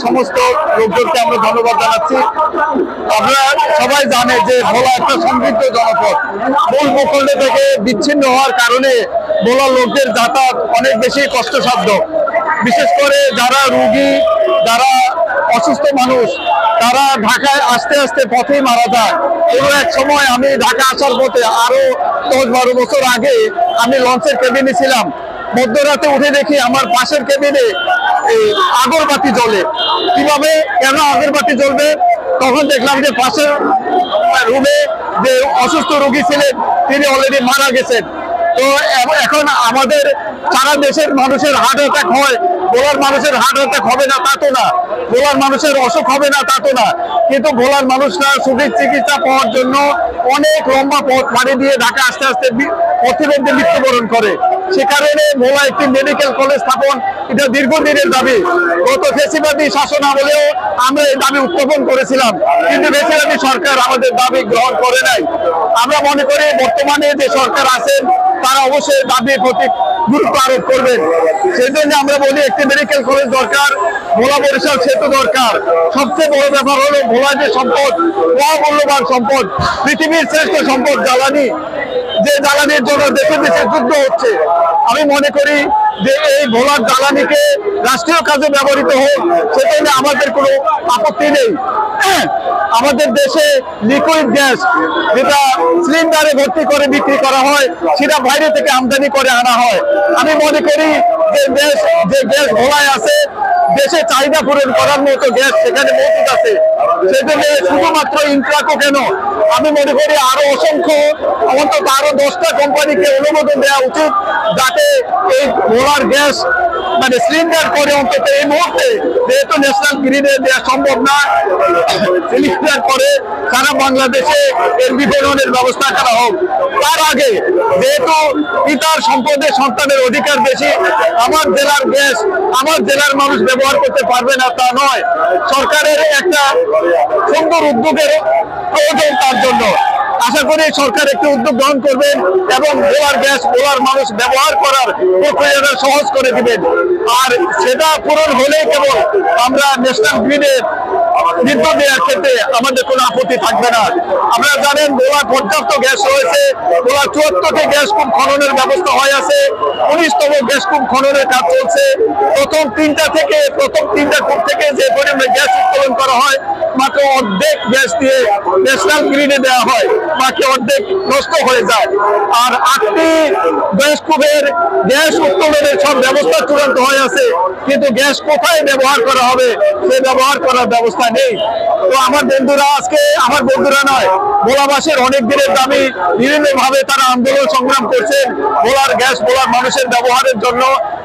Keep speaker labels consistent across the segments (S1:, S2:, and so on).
S1: সমস্ত লোকজনকে আমরা ধন্যবাদ জানাচ্ছি। আপনারা সবাই জানে যে ভোলা একটা সমৃদ্ধ জনপদ, মূল ভূখণ্ড থেকে বিচ্ছিন্ন হওয়ার কারণে ভোলা লোকদের যাতায়াত অনেক বেশি কষ্টসাধ্য। বিশেষ করে যারা রোগী, যারা অসুস্থ মানুষ, তারা ঢাকায় আসতে আসতে পথেই মারা যায়। কোনো এক সময় আমি ঢাকা আসার পথে আরো 10-12 বছর আগে আমি লঞ্চের কেবিনে ছিলাম। মধ্যরাতে উঠে দেখি আমার পাশের কেবিনে আগরবাতি জ্বলে। কিভাবে, কেন আগরবাতি জ্বলবে? তখন দেখলাম যে পাশের রুমে যে অসুস্থ রোগী ছিলেন তিনি অলরেডি মারা গেছেন। তো এখন আমাদের সারা দেশের মানুষের হার্ট অ্যাটাক হয়, ভোলার মানুষের হার্ট অ্যাটাক হবে না তা তো না, ভোলার মানুষের অসুখ হবে না তা তো না, কিন্তু ভোলার মানুষরা সঠিক চিকিৎসা পাওয়ার জন্য অনেক লম্বা পথ পাড়ি দিয়ে ঢাকা আস্তে আস্তে পথিমধ্যে মৃত্যুবরণ করে। সে কারণে ভোলা একটি মেডিকেল কলেজ স্থাপন, এটা দীর্ঘদিনের দাবি। গত ফ্যাসিবাদী শাসন আমলেও আমরা এই দাবি উত্থাপন করেছিলাম, কিন্তু ফ্যাসিবাদী সরকার আমাদের দাবি গ্রহণ করে নাই। আমরা মনে করি বর্তমানে যে সরকার আছেন তারা অবশ্যই দাবির প্রতি গুরুত্ব আরোপ করবেন। সেই জন্য আমরা বলি একটি মেডিকেল কলেজ দরকার, ভোলা বরিশাল সেতু দরকার। সবচেয়ে বড় ব্যাপার হলো ভোলা যে সম্পদ, মহামূল্যবান সম্পদ, পৃথিবীর শ্রেষ্ঠ সম্পদ জ্বালানি, যে জ্বালানির জন্য দেশে দেশে যুদ্ধ হচ্ছে। আমি মনে করি যে এই ভোলার জ্বালানিকে রাষ্ট্রীয় কাজে ব্যবহৃত হোক, সেখানে আমাদের কোনো আপত্তি নেই। আমাদের দেশে লিকুইড গ্যাস যেটা সিলিন্ডারে ভর্তি করে বিক্রি করা হয়, সেটা বাইরে থেকে আমদানি করে আনা হয়। আমি মনে করি যে গ্যাস ভোলায় আছে, দেশে চাহিদা পূরণ করার মতো গ্যাস সেখানে মজুদ আছে। সেজন্য শুধুমাত্র ইন্ট্রাকো কেন, আমি মনে করি আরো অসংখ্য, অন্তত আরো 10টা কোম্পানিকে অনুমোদন দেওয়া উচিত, যাতে এই ভোলার গ্যাস মানে সিলিন্ডার করে অন্তত এই মুহূর্তে, যেহেতু ন্যাশনাল গ্রিডে দেওয়া সম্ভব না, সিলিন্ডার করে সারা বাংলাদেশে এর বিতরণের ব্যবস্থা করা হোক। তার আগে যেহেতু পিতার সম্পদে সন্তানের অধিকার বেশি, আমার জেলার গ্যাস আমার জেলার মানুষ ব্যবহার করতে পারবে না তা নয়, সরকারের একটা সুন্দর উদ্যোগের প্রয়োজন। তার জন্য আশা করি সরকার একটি উদ্যোগ গ্রহণ করবেন এবং ভোলার গ্যাস ভোলার মানুষ ব্যবহার করার প্রক্রিয়াটা সহজ করে দিবেন। আর সেটা পূরণ হলে কেবল আমরা ন্যাশনাল গ্রিডের বিদ্যুৎ দেওয়ার ক্ষেত্রে আমাদের কোনো আপত্তি থাকবে না। আপনারা জানেন ভোলার পর্যাপ্ত গ্যাস রয়েছে, ভোলার 74টি গ্যাস কূপ খননের ব্যবস্থা হয়ে আছে, 19তম গ্যাস কূপ খননের কাজ চলছে। প্রথম তিনটা কূপ থেকে যে পরিমাণে গ্যাস উত্তোলন করা হয়, মাত্র অর্ধেক গ্যাস দিয়ে ন্যাশনাল গ্রিডে দেওয়া হয়, বাকি অর্ধেক নষ্ট হয়ে যায়। আর 8টি গ্যাস কূপের গ্যাস উত্তোলনের সব ব্যবস্থা চূড়ান্ত হয়ে আছে, কিন্তু গ্যাস কোথায় ব্যবহার করা হবে সে ব্যবহার করার ব্যবস্থা নেই। তো আমার বন্ধুরা, আজকে আমার বন্ধুরা নয়, ভোলাবাসীর অনেক দিনের দাবি, বিভিন্ন ভাবে তারা আন্দোলন সংগ্রাম করছেন ভোলার গ্যাস ভোলার মানুষের ব্যবহারের জন্য।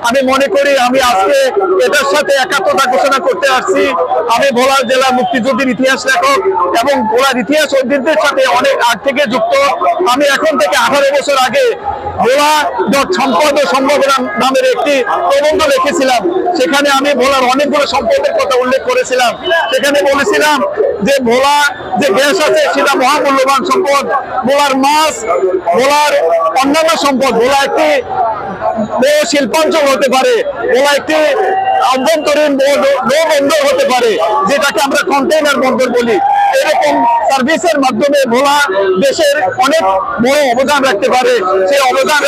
S1: আমি মনে করি আমি আজকে এটার সাথে একাত্মতা ঘোষণা করতে আসছি। আমি ভোলার জেলা মুক্তিযুদ্ধের ইতিহাস লেখক এবং ভোলার ইতিহাস ঐতিহ্যের সাথে অনেক আগ থেকে যুক্ত। আমি এখন থেকে 18 বছর আগে ভোলা সম্পদ ও সম্ভাবনা নামের একটি প্রবন্ধ লিখেছিলাম। সেখানে আমি ভোলার অনেকগুলো সম্পদের কথা উল্লেখ করেছিলাম। সেখানে বলেছিলাম যে ভোলা যে গ্যাস আছে সেটা মহামূল্যবান সম্পদ, ভোলার মাছ, ভোলার অন্যান্য সম্পদ, ভোলা একটি বড় শিল্পাঞ্চল হতে পারে, ভোলা একটি আভ্যন্তরীণ নৌ বন্দর হতে পারে, যেটাকে আমরা কন্টেইনার বন্দর বলি। এরকম সার্ভিসের মাধ্যমে ভোলা দেশের অনেক বড় অবদান রাখতে পারে। সেই অবদান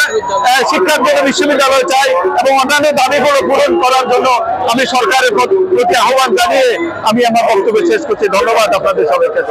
S1: শিক্ষার জন্য বিশ্ববিদ্যালয় চাই এবং অন্যান্য দাবিগুলো পূরণ করার জন্য আমি সরকারের প্রতি আহ্বান জানিয়ে আমি আমার বক্তব্য শেষ করছি। ধন্যবাদ আপনাদের সবাইকে।